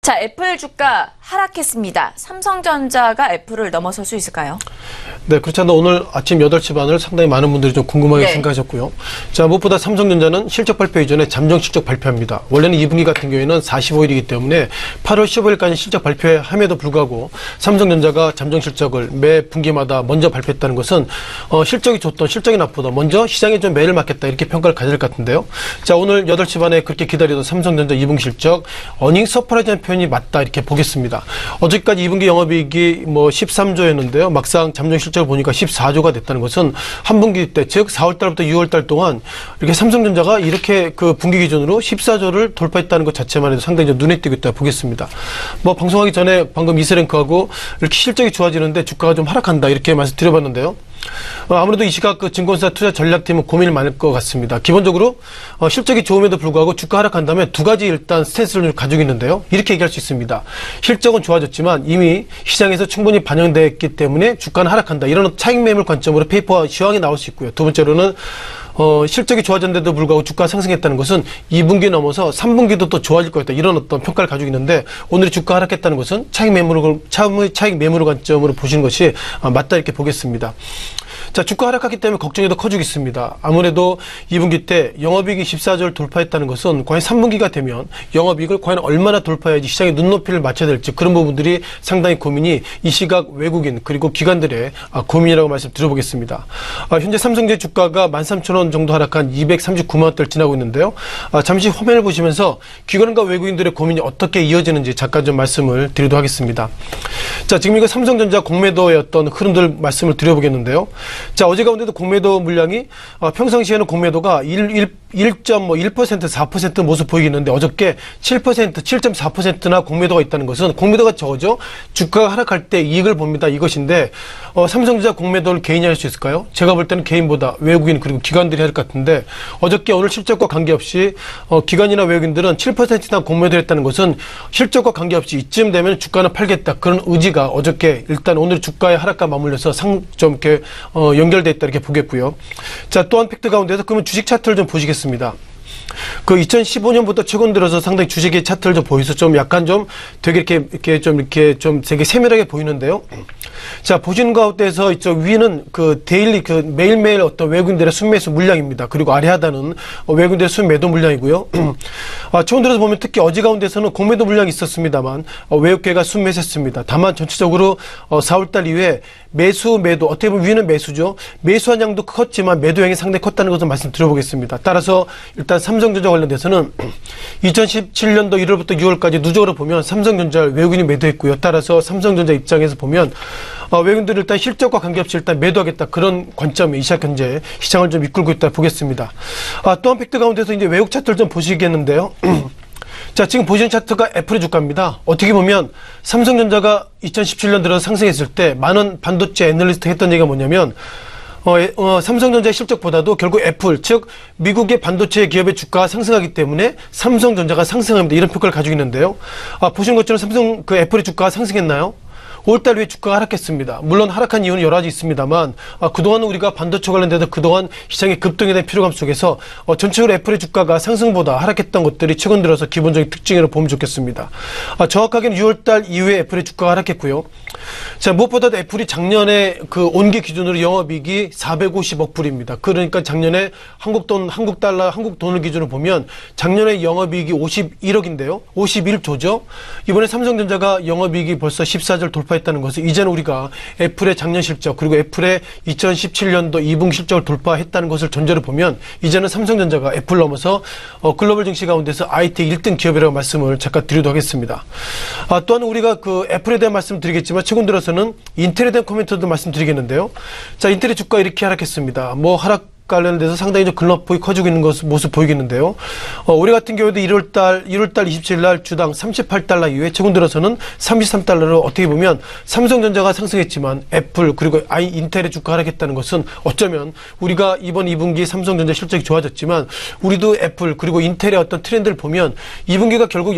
자, 애플 주가 하락했습니다. 삼성전자가 애플을 넘어설 수 있을까요? 네, 그렇지 않나 오늘 아침 8시 반을 상당히 많은 분들이 좀 궁금하게 생각하셨고요. 자, 무엇보다 삼성전자는 실적 발표 이전에 잠정 실적 발표합니다. 원래는 2분기 같은 경우에는 45일이기 때문에 8월 15일까지 실적 발표함에도 불구하고 삼성전자가 잠정 실적을 매 분기마다 먼저 발표했다는 것은 실적이 좋든 실적이 나쁘든 먼저 시장에 좀 매를 맞겠다 이렇게 평가를 가질 것 같은데요. 자, 오늘 8시 반에 그렇게 기다리던 삼성전자 2분기 실적 어닝 서프라이즈라는 표현이 맞다 이렇게 보겠습니다. 어제까지 2분기 영업이익이 13조였는데요. 막상 잠정 실적을 보니까 14조가 됐다는 것은 한 분기 때, 즉 4월달부터 6월달 동안 이렇게 삼성전자가 이렇게 그 분기 기준으로 14조를 돌파했다는 것 자체만 해도 상당히 좀 눈에 띄고 있다 보겠습니다. 방송하기 전에 방금 이스랭크하고 이렇게 실적이 좋아지는데 주가가 좀 하락한다 이렇게 말씀드려봤는데요. 아무래도 이 시각 그 증권사 투자 전략팀은 고민을 많을 것 같습니다. 기본적으로 실적이 좋음에도 불구하고 주가 하락한다면 두 가지 일단 스탠스를 가지고 있는데요. 이렇게 얘기할 수 있습니다. 실적은 좋아졌지만 이미 시장에서 충분히 반영됐기 때문에 주가는 하락한다. 이런 차익 매물 관점으로 페이퍼와 시황이 나올 수 있고요. 두 번째로는 실적이 좋아졌는데도 불구하고 주가가 상승했다는 것은 2분기 넘어서 3분기도 또 좋아질 것 같다. 이런 어떤 평가를 가지고 있는데 오늘이 주가 하락했다는 것은 차익 매물 관점으로 보시는 것이 맞다 이렇게 보겠습니다. 자, 주가 하락하기 때문에 걱정이 더 커지겠습니다. 아무래도 2분기 때 영업이익이 14조를 돌파했다는 것은 과연 3분기가 되면 영업이익을 과연 얼마나 돌파해야지 시장의 눈높이를 맞춰야 될지 그런 부분들이 상당히 고민이 이 시각 외국인 그리고 기관들의 고민이라고 말씀드려보겠습니다. 현재 삼성전자 주가가 13,000원 정도 하락한 239만 원대를 지나고 있는데요. 잠시 화면을 보시면서 기관과 외국인들의 고민이 어떻게 이어지는지 잠깐 좀 말씀을 드리도록 하겠습니다. 자, 지금 이거 삼성전자 공매도의 어떤 흐름들 말씀을 드려보겠는데요. 자, 어제 가운데도 공매도 물량이 평상시에는 공매도가 1.1%, 4% 모습 보이겠는데 어저께 7%, 7.4%나 공매도가 있다는 것은 공매도가 적어져 주가가 하락할 때 이익을 봅니다. 이것인데 삼성전자 공매도를 개인이 할 수 있을까요? 제가 볼 때는 개인보다 외국인 그리고 기관들이 할 것 같은데 어저께 오늘 실적과 관계없이 기관이나 외국인들은 7%나 공매도를 했다는 것은 실적과 관계없이 이쯤 되면 주가는 팔겠다. 그런 의지가 어저께 일단 오늘 주가의 하락과 맞물려서 좀 이렇게 연결돼 있다 이렇게 보겠고요. 자, 또한 팩트 가운데서 그러면 주식 차트를 좀 보시겠습니다. 그 2015년부터 최근 들어서 상당히 주식의 차트를 좀 보여서 좀 약간 좀 되게 이렇게 좀 되게 세밀하게 보이는데요. 자, 보시는 가운데서 이쪽 위는 그 데일리 그 매일매일 어떤 외국인들의 순매수 물량입니다. 그리고 아래 하단은 외국인들의 순매도 물량이고요. 최근 들어서 보면 특히 어제 가운데서는 공매도 물량이 있었습니다만 외국계가 순매수했습니다. 다만 전체적으로 4월달 이후에 매도 어떻게 보면 위는 매수죠. 매수한 양도 컸지만 매도량이 상당히 컸다는 것을 말씀드려보겠습니다. 따라서 일단 삼성전자 관련돼서는 2017년도 1월부터 6월까지 누적으로 보면 삼성전자를 외국인이 매도했고요. 따라서 삼성전자 입장에서 보면 외국인들은 일단 실적과 관계없이 일단 매도하겠다 그런 관점이 이 시각 현재 시장을 좀 이끌고 있다 보겠습니다. 또한 팩트 가운데서 이제 외국 차트를 좀 보시겠는데요. 자, 지금 보시는 차트가 애플의 주가입니다. 어떻게 보면 삼성전자가 2017년 들어서 상승했을 때 많은 반도체 애널리스트가 했던 얘기가 뭐냐면 삼성전자의 실적보다도 결국 애플, 즉 미국의 반도체 기업의 주가가 상승하기 때문에 삼성전자가 상승합니다. 이런 평가를 가지고 있는데요. 보시는 것처럼 애플의 주가가 상승했나요? 5월달 후에 주가가 하락했습니다. 물론 하락한 이유는 여러 가지 있습니다만 그동안 우리가 반도체 관련돼서 그동안 시장의 급등에 대한 피로감 속에서 전체적으로 애플의 주가가 상승보다 하락했던 것들이 최근 들어서 기본적인 특징으로 보면 좋겠습니다. 정확하게는 6월달 이후에 애플의 주가가 하락했고요. 자, 무엇보다도 애플이 작년에 그 온기 기준으로 영업이익이 450억 불입니다. 그러니까 작년에 한국 돈을 기준으로 보면 작년에 영업이익이 51억인데요. 51조죠. 이번에 삼성전자가 영업이익이 벌써 14조를 돌파했다는 것은 이제는 우리가 애플의 작년 실적 그리고 애플의 2017년도 2분기 실적을 돌파했다는 것을 전제로 보면 이제는 삼성전자가 애플 넘어서 글로벌 증시 가운데서 IT 1등 기업이라고 말씀을 잠깐 드리도록 하겠습니다. 또한 우리가 그 애플에 대한 말씀 드리겠지만 최근 들어서는 인텔에 대한 코멘트도 말씀드리겠는데요. 자, 인텔의 주가 이렇게 하락했습니다. 하락 관련돼서 상당히 좀 글럽폭이 커지고 있는 모습 보이겠는데요. 올해 같은 경우에도 1월달 27일 날 주당 38달러 이후에 최근 들어서는 33달러로 어떻게 보면 삼성전자가 상승했지만 애플 그리고 인텔의 주가 하락했다는 것은 어쩌면 우리가 이번 2분기 삼성전자 실적이 좋아졌지만 우리도 애플 그리고 인텔의 어떤 트렌드를 보면 2분기가 결국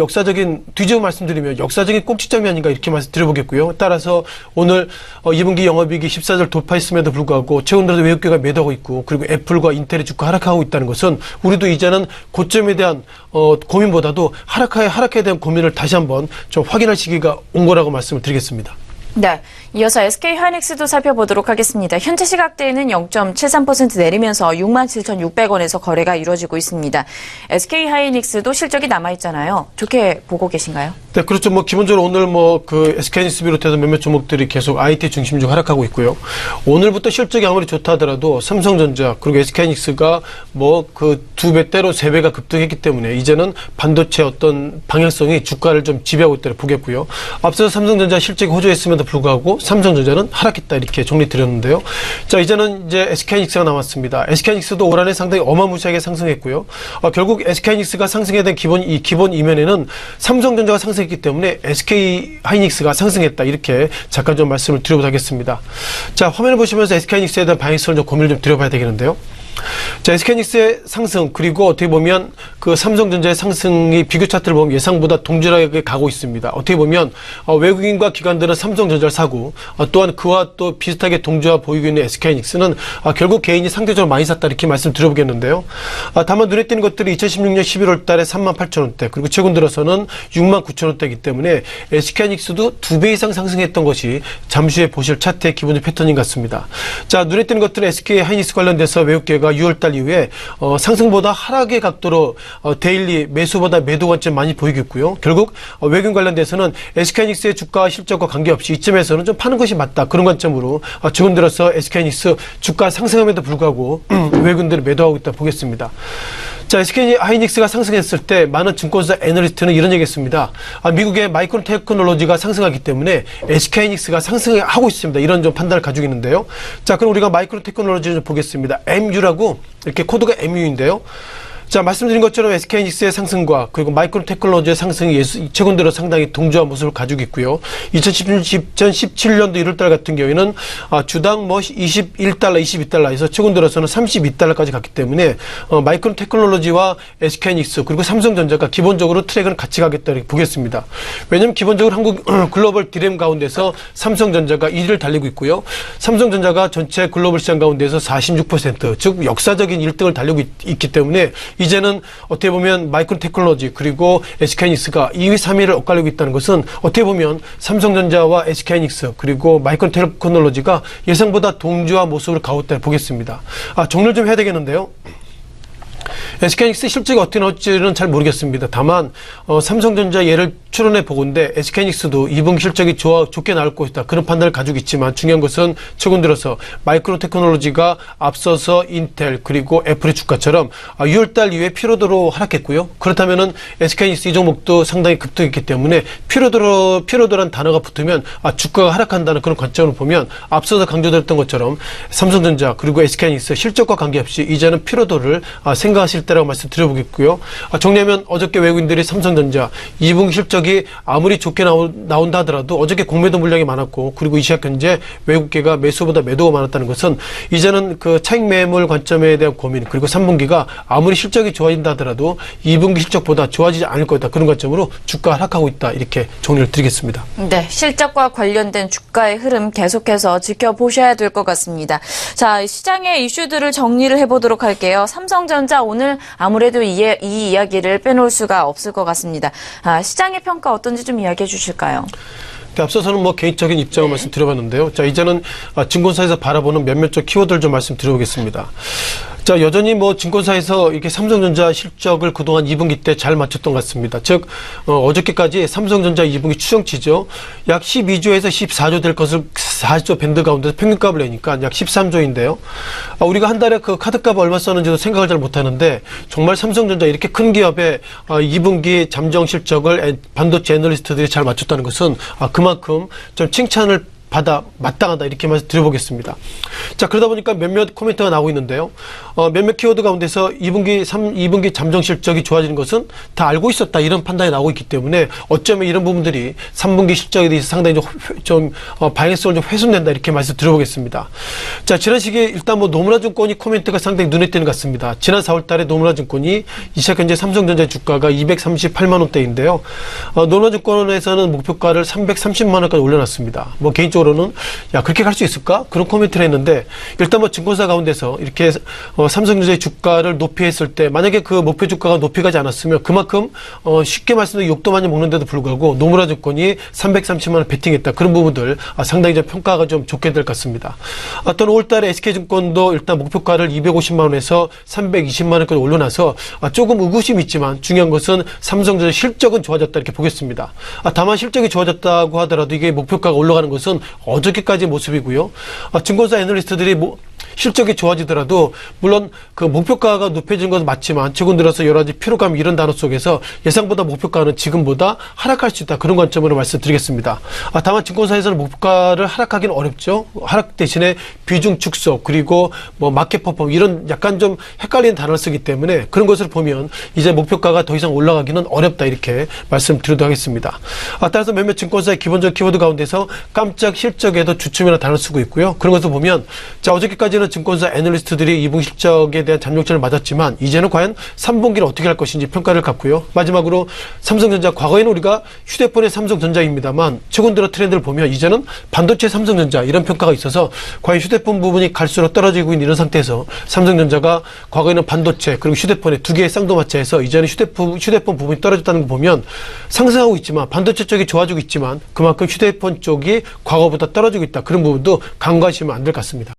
뒤집어 말씀드리면 역사적인 꼭지점이 아닌가 이렇게 말씀드려보겠고요. 따라서 오늘 2분기 영업이익이 14조를 돌파했음에도 불구하고 최근 들어서 외국계가 매도하고 있고 그리고 애플과 인텔의 주가 하락하고 있다는 것은 우리도 이제는 고점에 대한 고민보다도 하락에 대한 고민을 다시 한번 좀 확인할 시기가 온 거라고 말씀을 드리겠습니다. 네, 이어서 SK하이닉스도 살펴보도록 하겠습니다. 현재 시각대에는 0.73% 내리면서 67,600원에서 거래가 이루어지고 있습니다. SK하이닉스도 실적이 남아있잖아요. 좋게 보고 계신가요? 네, 그렇죠. 기본적으로 오늘 SK하이닉스 비롯해서 몇몇 종목들이 계속 IT 중심적으로 하락하고 있고요. 오늘부터 실적이 아무리 좋다 하더라도 삼성전자 그리고 SK하이닉스가 그 2배대로 3배가 급등했기 때문에 이제는 반도체 어떤 방향성이 주가를 좀 지배하고 있다고 보겠고요. 앞서서 삼성전자 실적이 호조했음에도 불구하고 삼성전자는 하락했다 이렇게 정리 드렸는데요. 자, 이제는 SK하이닉스가 남았습니다. SK하이닉스도 올 한해 상당히 어마무시하게 상승했고요. 결국 SK하이닉스가 상승해야 된 기본 이면에는 삼성전자가 상승했기 때문에 SK하이닉스가 상승했다 이렇게 잠깐 좀 말씀을 드려보도록 하겠습니다. 자, 화면을 보시면서 SK하이닉스에 대한 방향성을 좀 고민을 좀 드려봐야 되겠는데요. 자, SK하이닉스의 상승 그리고 어떻게 보면 그 삼성전자의 상승이 비교 차트를 보면 예상보다 동질하게 가고 있습니다. 어떻게 보면 외국인과 기관들은 삼성전자를 사고 또한 그와 또 비슷하게 동조화 보이고 있는 SK하이닉스는 결국 개인이 상대적으로 많이 샀다 이렇게 말씀드려보겠는데요. 다만 눈에 띄는 것들이 2016년 11월 달에 38,000원대 그리고 최근 들어서는 69,000원대이기 때문에 SK하이닉스도 2배 이상 상승했던 것이 잠시 후에 보실 차트의 기본적 패턴인 것 같습니다. 자, 눈에 띄는 것들은 SK하이닉스 관련돼서 외국계가 6월달 이후에 상승보다 하락의 각도로 데일리 매수보다 매도 관점 많이 보이겠고요. 결국 외국인 관련돼서는 SK하이닉스의 주가 실적과 관계없이 이쯤에서는 좀 파는 것이 맞다. 그런 관점으로 최근 들어서 SK하이닉스 주가 상승함에도 불구하고 외국인들이 매도하고 있다 보겠습니다. 자, SK하이닉스가 상승했을 때 많은 증권사 애널리스트는 이런 얘기했습니다. 미국의 마이크론 테크놀로지가 상승하기 때문에 SK하이닉스가 상승하고 있습니다. 이런 좀 판단을 가지고 있는데요. 자, 그럼 우리가 마이크론 테크놀로지를 좀 보겠습니다. MU라고 이렇게 코드가 MU인데요. 자, 말씀드린 것처럼 SK하이닉스의 상승과 그리고 마이크론 테크놀로지의 상승이 최근 들어 상당히 동조한 모습을 가지고 있고요. 2017년도 1월달 같은 경우에는 주당 21달러, 22달러에서 최근 들어서는 32달러까지 갔기 때문에 마이크론 테크놀로지와 SK하이닉스 그리고 삼성전자가 기본적으로 트랙은 같이 가겠다 이렇게 보겠습니다. 왜냐하면 기본적으로 한국 글로벌 디램 가운데서 삼성전자가 1위를 달리고 있고요. 삼성전자가 전체 글로벌 시장 가운데서 46%, 즉 역사적인 1등을 달리고 있기 때문에 이제는 어떻게 보면 마이크론 테크놀로지 그리고 SK하이닉스가 2위, 3위를 엇갈리고 있다는 것은 어떻게 보면 삼성전자와 SK하이닉스 그리고 마이크론 테크놀로지가 예상보다 동조화 모습을 가고 있다고 보겠습니다. 정리를 좀 해야 되겠는데요. SK하이닉스 실적이 어떻게 나올지는 잘 모르겠습니다. 다만 삼성전자 예를 추론해 보건대 SK하이닉스도 2분기 실적이 좋게 나올 것이다. 그런 판단을 가지고 있지만 중요한 것은 최근 들어서 마이크론 테크놀로지가 앞서서 인텔 그리고 애플의 주가처럼 6월달 이후에 피로도로 하락했고요. 그렇다면은 SK하이닉스 이 종목도 상당히 급등했기 때문에 피로도란 단어가 붙으면 주가가 하락한다는 그런 관점으로 보면 앞서서 강조드렸던 것처럼 삼성전자 그리고 SK하이닉스 실적과 관계없이 이제는 피로도를 생각하실 때라고 말씀드려보겠고요. 정리하면 어저께 외국인들이 삼성전자 2분기 실적이 아무리 좋게 나온다 하더라도 어저께 공매도 물량이 많았고 그리고 이 시각 현재 외국계가 매수보다 매도가 많았다는 것은 이제는 그 차익 매물 관점에 대한 고민 그리고 3분기가 아무리 실적이 좋아진다 하더라도 2분기 실적보다 좋아지지 않을 거다. 그런 관점으로 주가 하락하고 있다. 이렇게 정리를 드리겠습니다. 네, 실적과 관련된 주가의 흐름 계속해서 지켜보셔야 될 것 같습니다. 자, 시장의 이슈들을 정리를 해보도록 할게요. 삼성전자 오늘 아무래도 이 이야기를 빼놓을 수가 없을 것 같습니다. 시장의 평가 어떤지 좀 이야기해 주실까요? 앞서서는 개인적인 입장을 말씀드려봤는데요. 자, 이제는 증권사에서 바라보는 몇몇 키워드를 좀 말씀드려보겠습니다. 자, 여전히 증권사에서 이렇게 삼성전자 실적을 그동안 2분기 때 잘 맞췄던 것 같습니다. 즉, 어저께까지 삼성전자 2분기 추정치죠. 약 12조에서 14조 될 것을 4조 밴드 가운데서 평균값을 내니까 약 13조인데요. 우리가 한 달에 그 카드값 얼마 썼는지도 생각을 잘 못하는데 정말 삼성전자 이렇게 큰 기업의 2분기 잠정 실적을 반도체 애널리스트들이 잘 맞췄다는 것은 그만큼 좀 칭찬을 받아 마땅하다 이렇게 말씀드려보겠습니다. 자, 그러다 보니까 몇몇 코멘트가 나오고 있는데요. 몇몇 키워드 가운데서 2분기 잠정 실적이 좋아지는 것은 다 알고 있었다 이런 판단이 나오고 있기 때문에 어쩌면 이런 부분들이 3분기 실적에 대해서 상당히 좀 방향성을 좀 훼손된다 이렇게 말씀드려보겠습니다. 자, 지난 시기에 일단 노무라증권이 코멘트가 상당히 눈에 띄는 것 같습니다. 지난 4월달에 노무라증권이 이 시각 현재 삼성전자 주가가 238만 원대인데요. 노무라증권에서는 목표가를 330만 원까지 올려놨습니다. 개인적으로 적극적으로는 야, 그렇게 갈 수 있을까? 그런 코멘트를 했는데 일단 뭐 증권사 가운데서 이렇게 삼성전자의 주가를 높이 했을 때 만약에 그 목표 주가가 높이 가지 않았으면 그만큼 쉽게 말씀드리면 욕도 많이 먹는데도 불구하고 노무라 증권이 330만 원 베팅했다. 그런 부분들 상당히 좀 평가가 좀 좋게 될 것 같습니다. 또는 5월달에 SK증권도 일단 목표가를 250만 원에서 320만 원까지 올려놔서 조금 의구심이 있지만 중요한 것은 삼성전자 실적은 좋아졌다 이렇게 보겠습니다. 다만 실적이 좋아졌다고 하더라도 이게 목표가가 올라가는 것은 어저께까지의 모습이고요. 증권사 애널리스트들이 실적이 좋아지더라도 물론 그 목표가가 높아진 것은 맞지만 최근 들어서 여러 가지 피로감 이런 단어 속에서 예상보다 목표가는 지금보다 하락할 수 있다. 그런 관점으로 말씀드리겠습니다. 다만 증권사에서는 목표가를 하락하기는 어렵죠. 하락 대신에 비중 축소 그리고 뭐 마켓 퍼폼 이런 약간 좀 헷갈리는 단어를 쓰기 때문에 그런 것을 보면 이제 목표가가 더 이상 올라가기는 어렵다 이렇게 말씀드리도록 하겠습니다. 따라서 몇몇 증권사의 기본적 키워드 가운데서 깜짝 실적에도 주춤이라는 단어를 쓰고 있고요. 그런 것을 보면 자 어저께까지는 증권사 애널리스트들이 2분기 실적에 대한 잠정치를 맞았지만 이제는 과연 3분기를 어떻게 할 것인지 평가를 갖고요. 마지막으로 삼성전자 과거에는 우리가 휴대폰의 삼성전자입니다만 최근 들어 트렌드를 보면 이제는 반도체 삼성전자 이런 평가가 있어서 과연 휴대폰 부분이 갈수록 떨어지고 있는 이런 상태에서 삼성전자가 과거에는 반도체 그리고 휴대폰의 두 개의 쌍도마차에서 이제는 휴대폰 부분이 떨어졌다는 거 보면 상승하고 있지만 반도체 쪽이 좋아지고 있지만 그만큼 휴대폰 쪽이 과거보다 떨어지고 있다. 그런 부분도 간과하시면 안 될 것 같습니다.